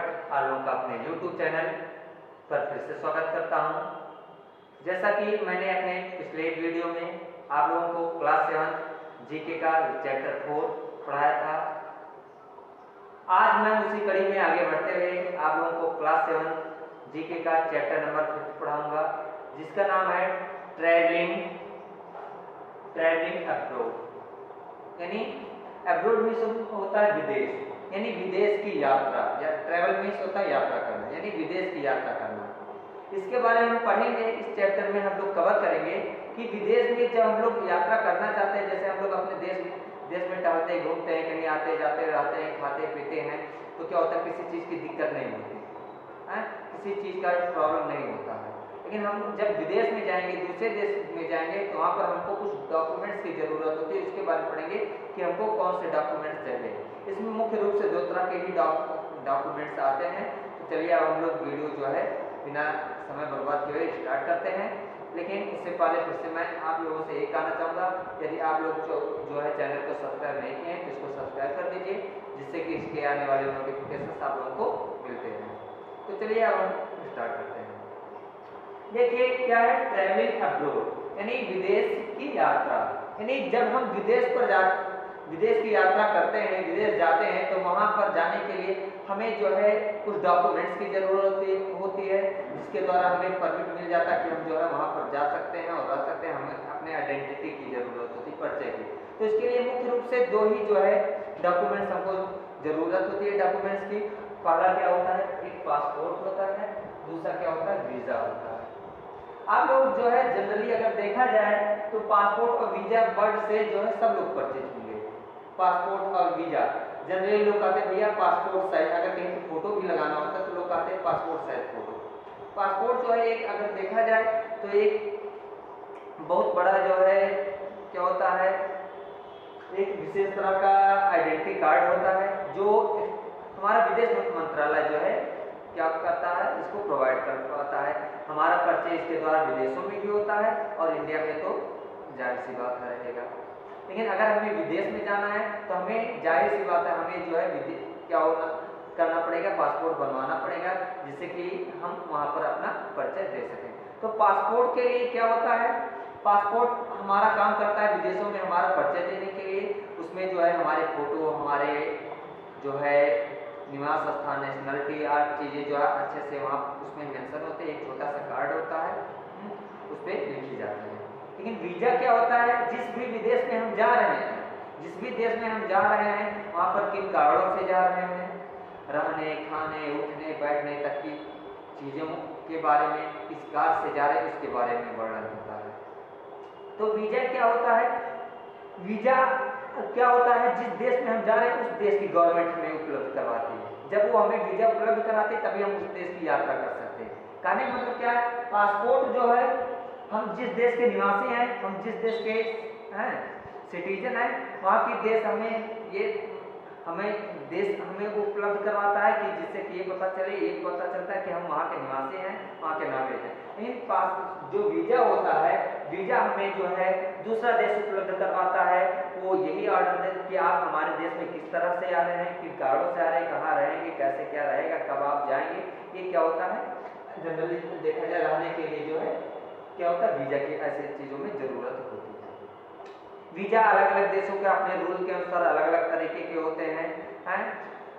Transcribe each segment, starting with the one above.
भट्ट आप लोगों का अपने YouTube चैनल पर फिर से स्वागत करता हूं। जैसा कि मैंने अपने पिछले वीडियो में आप लोगों को क्लास 7 जीके का चैप्टर 4 पढ़ाया था। आज मैं उसी कड़ी में आगे बढ़ते हुए आप लोगों को क्लास 7 जीके का चैप्टर नंबर 5 पढ़ाऊंगा, जिसका नाम है ट्रैवलिंग अब्रोड। यानी अब्रोड मीन्स होता है विदेश, यानी विदेश की यात्रा, या ट्रैवल मीन्स होता है यात्रा करना, यानी विदेश की यात्रा करना। इसके बारे में हम पढ़ेंगे, इस चैप्टर में हम लोग कवर करेंगे कि विदेश में जब हम लोग यात्रा करना चाहते हैं, जैसे हम लोग अपने देश में टहलते घूमते हैं, कहीं आते जाते रहते हैं, खाते पीते हैं, तो क्या होता है किसी चीज़ की दिक्कत नहीं होती है, किसी चीज़ का प्रॉब्लम नहीं होता है। लेकिन हम जब विदेश में जाएंगे, दूसरे देश में जाएंगे, तो वहाँ पर हमको कुछ डॉक्यूमेंट्स की ज़रूरत होती है। इसके बारे में पढ़ेंगे कि हमको कौन से डॉक्यूमेंट्स चाहिए। इसमें मुख्य रूप से 2 तरह के ही डॉक्यूमेंट्स आते हैं। तो चलिए अब हम लोग वीडियो जो है बिना समय बर्बाद किए हुए स्टार्ट करते हैं। लेकिन उससे पहले फिर से मैं आप लोगों से एक कहना चाहूँगा, यदि आप लोग जो है चैनल को सब्सक्राइब नहीं किए हैं तो इसको सब्सक्राइब कर दीजिए, जिससे कि इसके आने वाले नोटिफिकेशन आप लोगों को मिलते हैं। तो चलिए अब हम स्टार्ट करते हैं। देखिए क्या है ट्रैवलिंग अब्रोड, यानी विदेश की यात्रा। यानी जब हम विदेश की यात्रा करते हैं, विदेश जाते हैं, तो वहाँ पर जाने के लिए हमें जो है कुछ डॉक्यूमेंट्स की ज़रूरत होती है, जिसके द्वारा हमें परमिट मिल जाता है कि हम जो है वहाँ पर जा सकते हैं और रह सकते हैं। हमें अपने आइडेंटिटी की ज़रूरत होती है, परिचय की। तो इसके लिए मुख्य रूप से 2 ही जो है डॉक्यूमेंट्स हमको ज़रूरत होती है डॉक्यूमेंट्स की। पहला क्या होता है, एक पासपोर्ट होता है, दूसरा क्या होता है, वीज़ा होता है। आप लोग जो है जनरली अगर देखा जाए तो पासपोर्ट और वीजा वर्ड से जो है सब लोग परिचित होंगे। पासपोर्ट और वीजा जनरली लोग कहते हैं भैया पासपोर्ट साइज, अगर कहीं पे फोटो भी लगाना होता है तो लोग कहते हैं पासपोर्ट साइज फोटो। पासपोर्ट जो है एक अगर देखा जाए तो एक बहुत बड़ा जो है क्या होता है, एक विशेष तरह का आइडेंटिटी कार्ड होता है, जो हमारा विदेश मंत्रालय जो है क्या करता है, इसको प्रोवाइड कर पाता है। हमारा परिचय इसके द्वारा विदेशों में भी होता है और इंडिया में तो जाहिर सी बात रहेगा। लेकिन अगर हमें विदेश में जाना है तो हमें जाहिर सी बात है हमें जो है क्या करना पड़ेगा, पासपोर्ट बनवाना पड़ेगा, जिससे कि हम वहाँ पर अपना परिचय दे सकें। तो पासपोर्ट के लिए क्या होता है, पासपोर्ट हमारा काम करता है विदेशों में हमारा परिचय देने के लिए। उसमें जो है हमारे फोटो, हमारे जो है निवास स्थान, नेशनलिटी, हर चीज़ें जो है अच्छे से वहाँ उसमें मेंशन होते हैं। एक छोटा सा कार्ड होता है, उस पर लिखी जाती है। लेकिन वीज़ा क्या होता है, जिस भी विदेश में हम जा रहे हैं, जिस भी देश में हम जा रहे हैं, वहाँ पर किन कारणों से जा रहे हैं, रहने, खाने, उठने, बैठने तक की चीज़ों के बारे में, किस कार से जा रहे हैं उसके बारे में वर्णन होता है। तो वीज़ा क्या होता है, वीज़ा क्या होता है, जिस देश में हम जा रहे हैं उस देश की गवर्नमेंट हमें उपलब्ध करवाती है। जब वो हमें वीज़ा उपलब्ध कराती है तभी हम उस देश की यात्रा कर सकते हैं। कहने का मतलब क्या है, पासपोर्ट जो है हम जिस देश के निवासी हैं, हम जिस देश के हैं सिटीजन हैं, वहाँ की देश हमें वो उपलब्ध करवाता है कि जिससे कि ये पता चलता है कि हम वहाँ के निवासी हैं, वहाँ के नागरिक हैं। लेकिन जो वीज़ा होता है, वीज़ा हमें जो है दूसरा देश उपलब्ध करवाता है। वो यही ऑर्डर देते कि आप हमारे देश में किस तरह से आ रहे हैं, किन कारणों से आ रहे हैं, कहाँ रहेंगे, कैसे क्या रहेगा, कब आप जाएंगे। ये क्या होता है, जनरली देखा जाए रहने के लिए जो है क्या होता है, वीज़ा की ऐसी चीज़ों में ज़रूरत होती है। वीज़ा अलग अलग देशों के अपने रूल के अनुसार अलग अलग तरीके के होते हैं।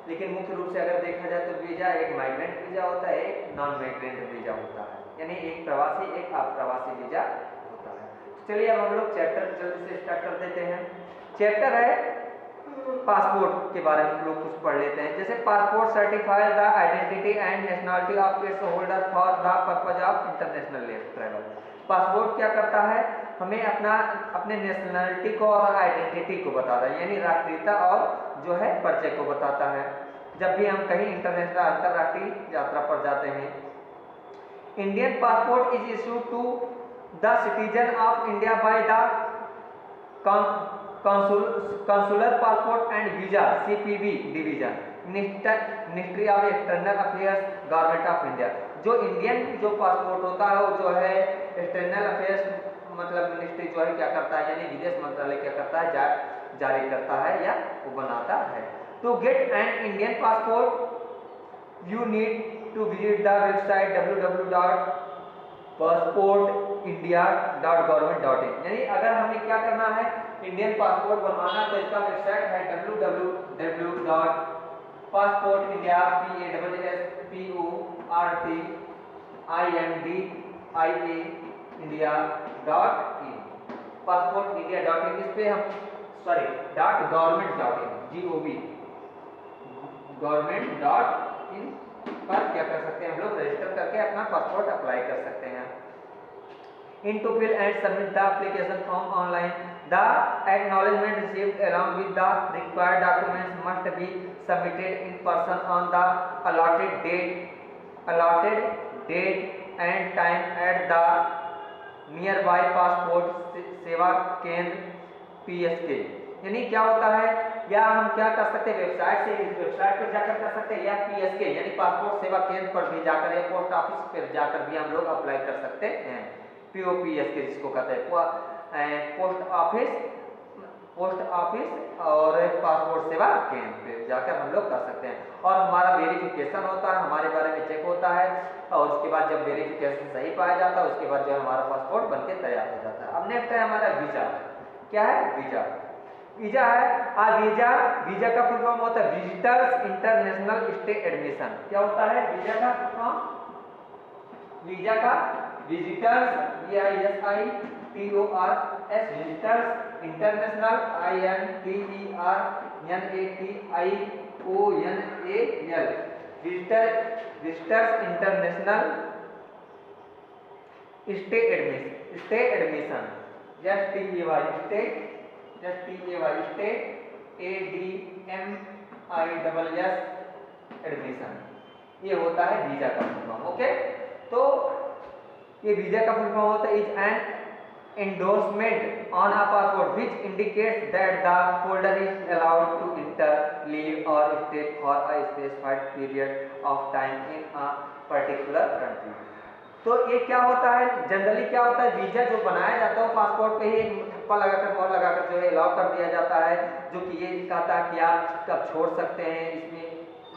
लेकिन मुख्य रूप से अगर देखा जाए तो वीज़ा एक माइग्रेंट वीज़ा होता है, एक नॉन माइग्रेंट वीज़ा होता है, यानी एक प्रवासी एक अप्रवासी वीज़ा होता है। तो चलिए अब हम लोग चैप्टर जल्दी से स्टार्ट कर देते हैं। चैप्टर है पासपोर्ट के बारे में हम लोग कुछ पढ़ लेते हैं। जैसे passport certifies the identity and nationality of its holder for the purpose of international travel. Passport क्या करता है, हमें अपने नेशनलिटी को और आइडेंटिटी को बताता है, यानी राष्ट्रीयता और जो है परिचय को बताता है। जब भी हम कहीं इंटरनेशनल अंतरराष्ट्रीय यात्रा पर जाते हैं। Indian passport is issued to the citizen of India by the consular passport and visa CPV division, ministry of external affairs, government of India. जो इंडियन जो पासपोर्ट होता है वो जो है एक्सटर्नल अफेयर्स मतलब मिनिस्ट्री जो है क्या करता है, यानी विदेश मंत्रालय क्या करता है, जारी करता है या वो बनाता है। To get an Indian passport you need to visit the website www.passportindia.government.in। यानी अगर हमें क्या करना है, इंडियन पासपोर्ट बनवाना, तो इसका वेबसाइट है www.passportindia.in। passportindia.in, इस पे हम .gov.in पर क्या कर सकते हैं, हम लोग रजिस्टर करके अपना पासपोर्ट अप्लाई कर सकते हैं। In to fill and submit the application form online, the acknowledgement received along with the required documents must be submitted in person on the allotted date and time at the nearby passport सेवा केंद्र PSK। यानी क्या होता है, या हम क्या कर सकते हैं, वेबसाइट से, इस वेबसाइट पर जाकर कर सकते हैं, या PSK यानी पासपोर्ट सेवा केंद्र पर भी जाकर, या पोस्ट ऑफिस पर जाकर भी हम लोग अप्लाई कर सकते हैं। POPSK जिसको कहते हैं, पोस्ट ऑफिस और पासपोर्ट सेवा केंद्र पे जाकर हम लोग कर सकते हैं। और हमारा वेरिफिकेशन होता है, हमारे बारे में चेक होता है, और उसके बाद जब वेरिफिकेशन सही पाया जाता है, उसके बाद जो हमारा पासपोर्ट बनके तैयार हो जाता है। अब नेक्स्ट है हमारा वीजा। क्या है, वीजा है। वीजा का फुल फॉर्म होता है विजिटर्स इंटरनेशनल स्टे एडमिशन। क्या होता है वीजा का फुल फॉर्म? वीजा का visitors VISITORS visitors international INTERNATIONAL visitors international stay admission STAY ADMISS admission. ये होता है वीजा का फुल फॉर्म। ओके, तो ये वीजा का फुल फॉर्म होता है is an endorsement on a passport which indicates that the holder is allowed to enter, leave or stay for a specified period of time in a particular country। तो ये क्या होता है, generally क्या होता है, वीजा जो बनाया जाता है पासपोर्ट पे ही एक ठप्पा लगाकर, मोहर लगाकर जो है अलाउ कर दिया जाता है, जो कि ये कहता है कि आप कब छोड़ सकते हैं, इसमें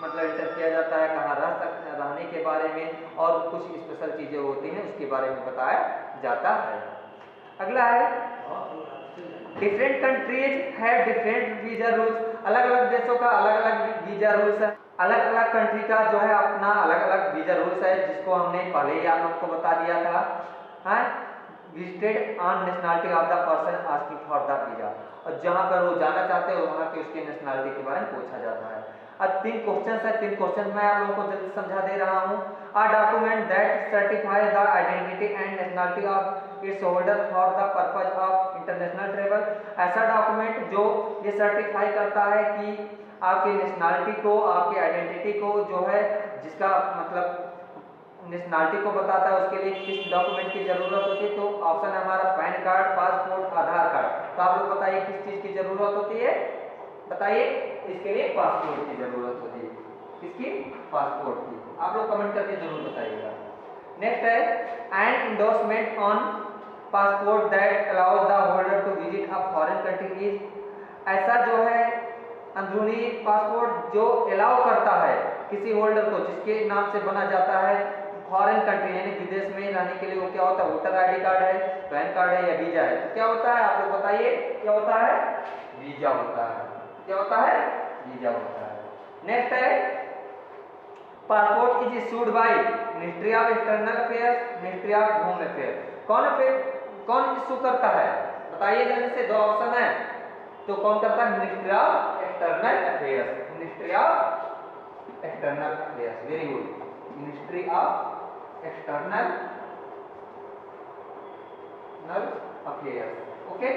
मतलब इंटर किया जाता है कहाँ रह सकते हैं, रहने के बारे में, और कुछ स्पेशल चीज़ें होती हैं उसके बारे में बताया जाता है। अगला है different countries have different visa rules. अलग अलग देशों का अलग अलग वीजा रूल्स है, अलग अलग कंट्री का जो है अपना अलग अलग वीजा रूल्स है, जिसको हमने पहले ही आप लोग को बता दिया था। Visited on nationality of the person asking for the visa, और जहाँ पर वो जाना चाहते हैं वहाँ के उसके नेशनलिटी के बारे में पूछा जाता है। अब 3 क्वेश्चन है, 3 क्वेश्चन मैं आप लोगों को जल्दी समझा दे रहा हूँ। A document that certify the identity and nationality of its holder for the purpose of international travel. ऐसा डॉक्यूमेंट जो ये सर्टिफाई करता है कि आपके नेशनलिटी को, आपके आइडेंटिटी को जो है, जिसका मतलब नेशनलिटी को बताता है, उसके लिए किस डॉक्यूमेंट की जरूरत होती है। तो ऑप्शन है हमारा पैन कार्ड, पासपोर्ट, आधार कार्ड। तो आप लोग बताइए किस चीज की जरूरत होती है, बताइए। इसके लिए पासपोर्ट की जरूरत होती है। किसकी? पासपोर्ट की। आप लोग कमेंट करके जरूर बताइएगा। नेक्स्ट है an endorsement on passport that allows the holder to visit a foreign country is. ऐसा जो है अंदरूनी पासपोर्ट जो अलाउ करता है किसी होल्डर को, जिसके नाम से बना जाता है फॉरेन कंट्री यानी विदेश में रहने के लिए, वो क्या होता है, वोटर आईडी कार्ड है, पैन कार्ड है या वीजा है। तो क्या होता है आप लोग बताइए, क्या होता है? वीजा होता है। क्या होता है? वीजा होता है। नेक्स्ट है passport is issued by ministry of external affairs, ministry of home affairs. कौन इशू करता है बताइए जल्दी से, 2 ऑप्शन है। तो कौन करता है? Ministry of external affairs. Ministry of external affairs, very good, ministry of external affairs. Okay,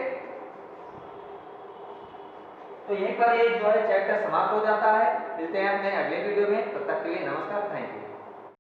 तो यहीं पर ये जो है चैप्टर समाप्त हो जाता है। मिलते हैं अपने अगले वीडियो में, तब तक के लिए नमस्कार, थैंक यू।